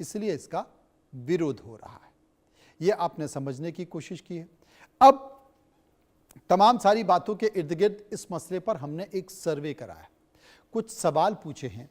इसलिए इसका विरोध हो रहा है। यह आपने समझने की कोशिश की है। अब तमाम सारी बातों के इर्द गिर्द इस मसले पर हमने एक सर्वे कराया, कुछ सवाल पूछे हैं,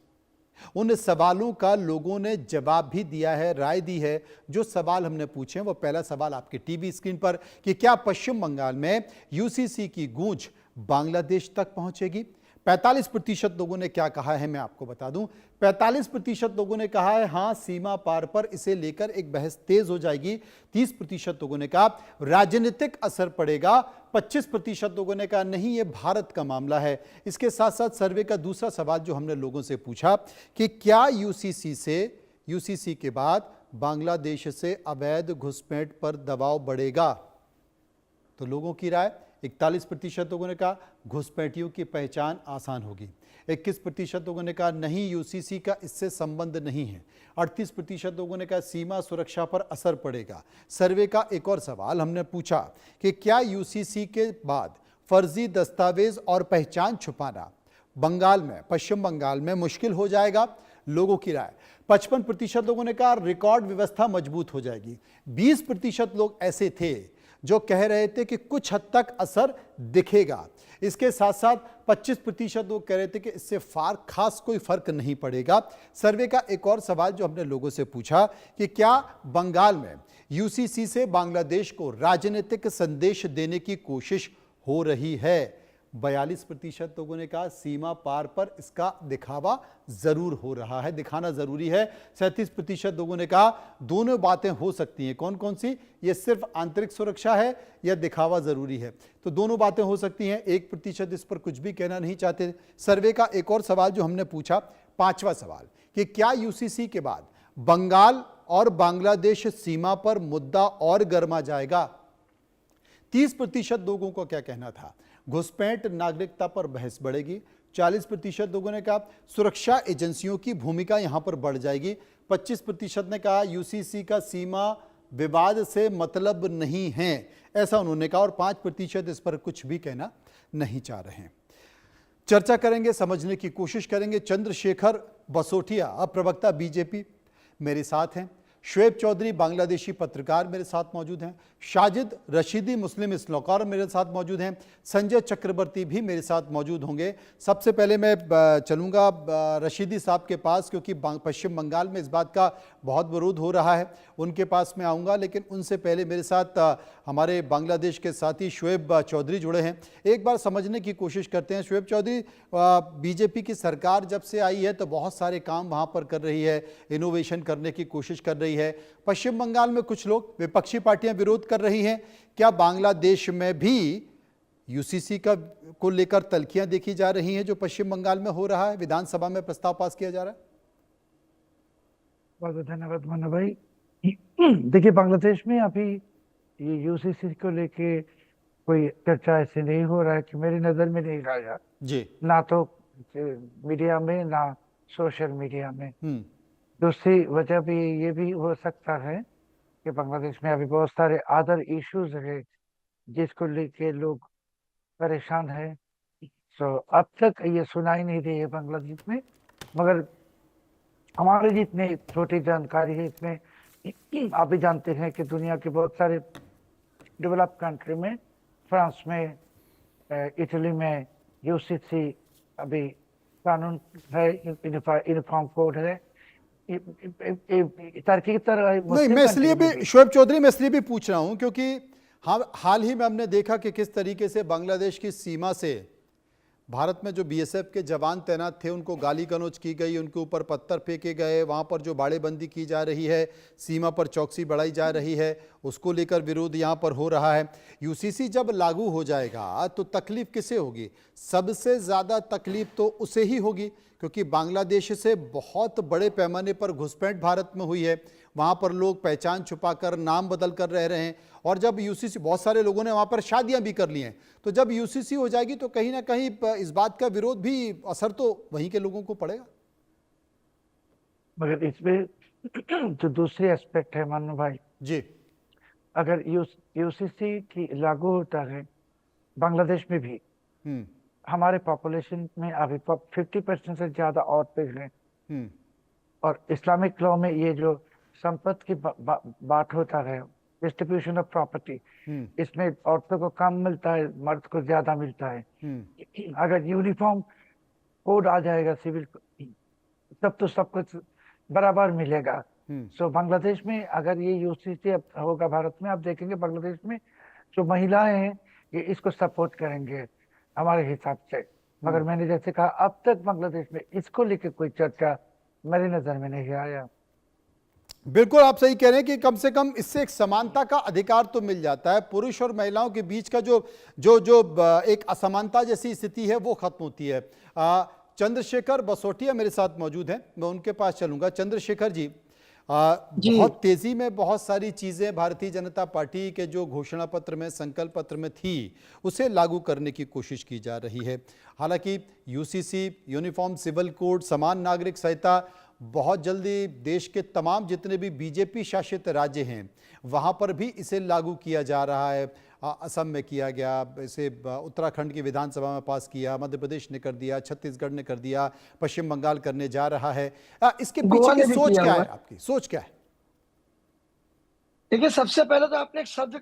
उन सवालों का लोगों ने जवाब भी दिया है, राय दी है। जो सवाल हमने पूछे हैं वो पहला सवाल आपके टीवी स्क्रीन पर कि क्या पश्चिम बंगाल में यूसीसी की गूंज बांग्लादेश तक पहुंचेगी। 45% लोगों ने क्या कहा है मैं आपको बता दूं। 45% लोगों ने कहा है हां, सीमा पार पर इसे लेकर एक बहस तेज हो जाएगी। 30% लोगों ने कहा राजनीतिक असर पड़ेगा। 25% लोगों ने कहा नहीं, ये भारत का मामला है। इसके साथ साथ सर्वे का दूसरा सवाल जो हमने लोगों से पूछा कि क्या यूसीसी के बाद बांग्लादेश से अवैध घुसपैठ पर दबाव बढ़ेगा, तो लोगों की राय 41% लोगों ने कहा घुसपैठियों की पहचान आसान होगी। 21% लोगों ने कहा नहीं, यूसीसी का इससे संबंध नहीं है। 38% लोगों ने कहा सीमा सुरक्षा पर असर पड़ेगा। सर्वे का एक और सवाल हमने पूछा कि क्या यूसीसी के बाद फर्जी दस्तावेज और पहचान छुपाना पश्चिम बंगाल में मुश्किल हो जाएगा। लोगों की राय 55% लोगों ने कहा रिकॉर्ड व्यवस्था मजबूत हो जाएगी। 20% लोग ऐसे थे जो कह रहे थे कि कुछ हद तक असर दिखेगा। इसके साथ साथ 25% लोग कह रहे थे कि इससे खास कोई फर्क नहीं पड़ेगा। सर्वे का एक और सवाल जो हमने लोगों से पूछा कि क्या बंगाल में यूसीसी से बांग्लादेश को राजनीतिक संदेश देने की कोशिश हो रही है। 42% लोगों ने कहा सीमा पार पर इसका दिखावा जरूर हो रहा है, दिखाना जरूरी है। 37% लोगों ने कहा दोनों बातें हो सकती हैं। कौन कौन सी? ये सिर्फ आंतरिक सुरक्षा है या दिखावा जरूरी है, तो दोनों बातें हो सकती हैं। 1% इस पर कुछ भी कहना नहीं चाहते। सर्वे का एक और सवाल जो हमने पूछा, 5वां सवाल, कि क्या यूसीसी के बाद बंगाल और बांग्लादेश सीमा पर मुद्दा और गर्मा जाएगा। 30% लोगों को क्या कहना था, घुसपैठ नागरिकता पर बहस बढ़ेगी। 40% लोगों ने कहा सुरक्षा एजेंसियों की भूमिका यहां पर बढ़ जाएगी। 25% ने कहा यूसीसी का सीमा विवाद से मतलब नहीं है, ऐसा उन्होंने कहा। और 5% इस पर कुछ भी कहना नहीं चाह रहे हैं। चर्चा करेंगे, समझने की कोशिश करेंगे। चंद्रशेखर बसोटिया, अब प्रवक्ता बीजेपी, मेरे साथ हैं। शुएब चौधरी बांग्लादेशी पत्रकार मेरे साथ मौजूद हैं। शाजिद रशीदी मुस्लिम इस्लाकार मेरे साथ मौजूद हैं। संजय चक्रवर्ती भी मेरे साथ मौजूद होंगे। सबसे पहले मैं चलूँगा रशीदी साहब के पास, क्योंकि पश्चिम बंगाल में इस बात का बहुत विरोध हो रहा है, उनके पास मैं आऊँगा। लेकिन उनसे पहले मेरे साथ हमारे बांग्लादेश के साथी शुएब चौधरी जुड़े हैं। एक बार समझने की कोशिश करते हैं। शुएब चौधरी, बीजेपी की सरकार जब से आई है तो बहुत सारे काम वहाँ पर कर रही है, इनोवेशन करने की कोशिश कर रही है। पश्चिम बंगाल में कुछ लोग, विपक्षी पार्टियां विरोध कर रही हैं। क्या बांग्लादेश में भी यूसीसी को लेकर तल्खियां देखी जा रही हैं जो पश्चिम बंगाल में हो रहा है? विधानसभा में प्रस्ताव पास किया जा रहा है। बहुत बहुत धन्यवाद मन्ना भाई। देखिए, बांग्लादेश में अभी ये यूसीसी को लेके कोई चर्चा ऐसे नहीं हो रहा है कि मेरी नजर में नहीं आया जी, ना तो मीडिया में ना सोशल मीडिया में। दूसरी वजह भी ये भी हो सकता है कि बांग्लादेश में अभी बहुत सारे अदर इश्यूज है जिसको लेके लोग परेशान है। तो अब तक ये सुनाई नहीं दी है बांग्लादेश में, मगर हमारे जितने छोटी जानकारी है इसमें आप भी जानते हैं कि दुनिया के बहुत सारे डेवलप कंट्री में, फ्रांस में, इटली में यूसीसी अभी कानून है, यूनिफॉर्म कोड है। टर्की की तरह नहीं, मैं इसलिए भी शुएब चौधरी, मैं इसलिए भी पूछ रहा हूं क्योंकि हाल ही में हमने देखा कि किस तरीके से बांग्लादेश की सीमा से भारत में जो बीएसएफ के जवान तैनात थे उनको गाली गलौज की गई, उनके ऊपर पत्थर फेंके गए, वहाँ पर जो बाड़ेबंदी की जा रही है, सीमा पर चौकसी बढ़ाई जा रही है, उसको लेकर विरोध यहाँ पर हो रहा है। यूसीसी जब लागू हो जाएगा तो तकलीफ किसे होगी? सबसे ज़्यादा तकलीफ तो उसे ही होगी, क्योंकि बांग्लादेश से बहुत बड़े पैमाने पर घुसपैठ भारत में हुई है। वहाँ पर लोग पहचान छुपाकर, नाम बदल कर रह रहे हैं। और जब यूसीसी, बहुत सारे लोगों ने वहाँ पर शादियाँ भी कर ली हैं, तो जब यूसीसी हो जाएगी तो कहीं ना कहीं इस बात का विरोध भी, असर तो वहीं के लोगों को पड़ेगा। मगर इसमें जो दूसरी एस्पेक्ट है मनु भाई जी, अगर यूसीसी की लागू होता है बांग्लादेश में भी, हमारे पॉपुलेशन में अभी 50% से ज्यादा औरतें हैं, और इस्लामिक लॉ में ये जो संपत्ति की बात होता है, डिस्ट्रीब्यूशन ऑफ प्रॉपर्टी, इसमें औरतों को कम मिलता है, मर्द को ज्यादा मिलता है। अगर यूनिफॉर्म कोड आ जाएगा सिविल, तब तो सब कुछ बराबर मिलेगा। सो बांग्लादेश में अगर ये यूसीसी होगा भारत में, आप देखेंगे बांग्लादेश में जो महिलाएं हैं ये इसको सपोर्ट करेंगे हमारे हिसाब से। मगर मैंने जैसे कहा, अब तक बांग्लादेश में इसको लेकर कोई चर्चा मेरी नजर में नहीं आया। बिल्कुल आप सही कह रहे हैं कि कम से कम इससे एक समानता का अधिकार तो मिल जाता है, पुरुष और महिलाओं के बीच का जो जो जो एक असमानता जैसी स्थिति है वो खत्म होती है। चंद्रशेखर बसोटिया मेरे साथ मौजूद हैं, मैं उनके पास चलूंगा। चंद्रशेखर जी, बहुत तेजी में बहुत सारी चीजें भारतीय जनता पार्टी के जो घोषणा पत्र में, संकल्प पत्र में थी, उसे लागू करने की कोशिश की जा रही है। हालांकि यूसीसी, यूनिफॉर्म सिविल कोड, समान नागरिक संहिता बहुत जल्दी देश के तमाम जितने भी बीजेपी शासित राज्य हैं वहां पर भी इसे लागू किया जा रहा है। असम में किया गया, इसे उत्तराखंड की विधानसभा में पास किया, मध्य प्रदेश ने कर दिया, छत्तीसगढ़ ने कर दिया, पश्चिम बंगाल करने जा रहा है। इसके पीछे की सोच क्या है, आपकी सोच क्या है? देखिए, सबसे पहले तो आपने एक शब्द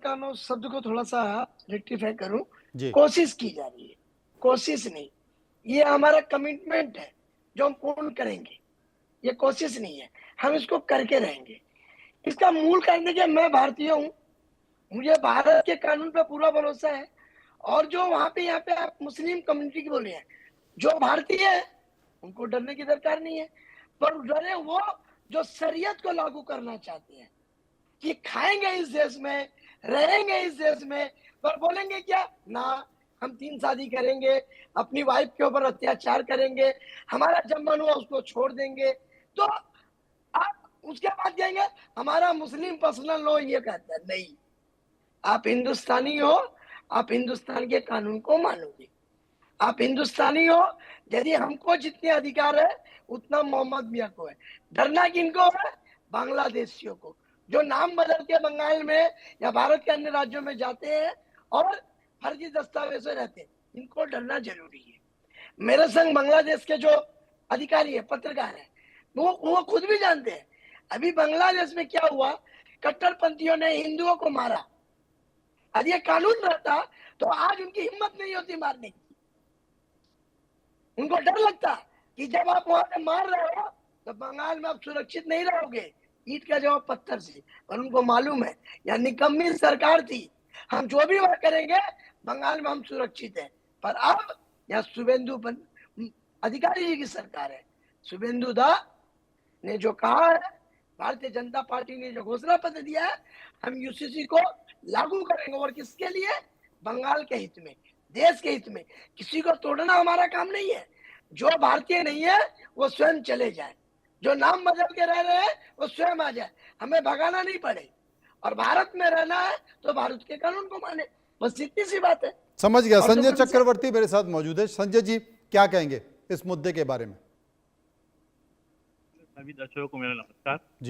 को थोड़ा सा रेक्टिफाई करूं। कोशिश की जा रही है, कोशिश नहीं, ये हमारा कमिटमेंट है जो हम पूर्ण करेंगे। ये कोशिश नहीं है, हम इसको करके रहेंगे। इसका मूल कारण देखिए, मैं भारतीय हूं, मुझे भारत के कानून पे पूरा भरोसा है। और जो वहां पे यहाँ पे आप मुस्लिम कम्युनिटी की बोले हैं, जो भारतीय है उनको डरने की दरकार नहीं है। पर डरे वो जो शरीयत को लागू करना चाहते हैं कि खाएंगे इस देश में, रहेंगे इस देश में, पर बोलेंगे क्या ना, हम 3 शादी करेंगे, अपनी वाइफ के ऊपर अत्याचार करेंगे, हमारा जब मन हुआ उसको छोड़ देंगे। तो आप उसके बाद कहेंगे हमारा मुस्लिम पर्सनल लॉ ये कहता है। नहीं, आप हिंदुस्तानी हो, आप हिंदुस्तान के कानून को मानोगे। आप हिंदुस्तानी हो, यदि हमको जितने अधिकार है उतना मोहम्मद मियां को है। डरना किनको है? बांग्लादेशियों को, जो नाम बदल के बंगाल में या भारत के अन्य राज्यों में जाते हैं और फर्जी दस्तावेजों रहते हैं। इनको डरना जरूरी है। मेरे संग बांग्लादेश के जो अधिकारी है, पत्रकार है, वो खुद भी जानते हैं। अभी बांग्लादेश में क्या हुआ, कट्टरपंथियों ने हिंदुओं को मारा। यदि ये कानून रहता तो आज उनकी हिम्मत नहीं होती मारने की। उनको डर लगता कि जब आप वहां पे मार रहे हो तो बंगाल में आप सुरक्षित नहीं रहोगे, ईंट का जवाब पत्थर से। और उनको मालूम है या निकम्मी सरकार थी, हम जो भी वहां करेंगे बंगाल में हम सुरक्षित है। पर अब यहाँ शुभेंदु अधिकारी जी की सरकार है। शुभेंदु दा ने जो कहा है, भारतीय जनता पार्टी ने जो घोषणा पत्र दिया है, हम यूसीसी को लागू करेंगे। और किसके लिए? बंगाल के हित में, देश के हित में। किसी को तोड़ना हमारा काम नहीं है। जो भारतीय नहीं है वो स्वयं चले जाए, जो नाम बदल के रह रहे हैं वो स्वयं आ जाए, हमें भगाना नहीं पड़े। और भारत में रहना है तो भारत के कानून को माने, बस इतनी सी बात है। समझ गया। संजय चक्रवर्ती मेरे साथ मौजूद है। संजय जी, क्या कहेंगे इस मुद्दे के बारे में? सभी दर्शकों को मेरा नमस्कार। जी।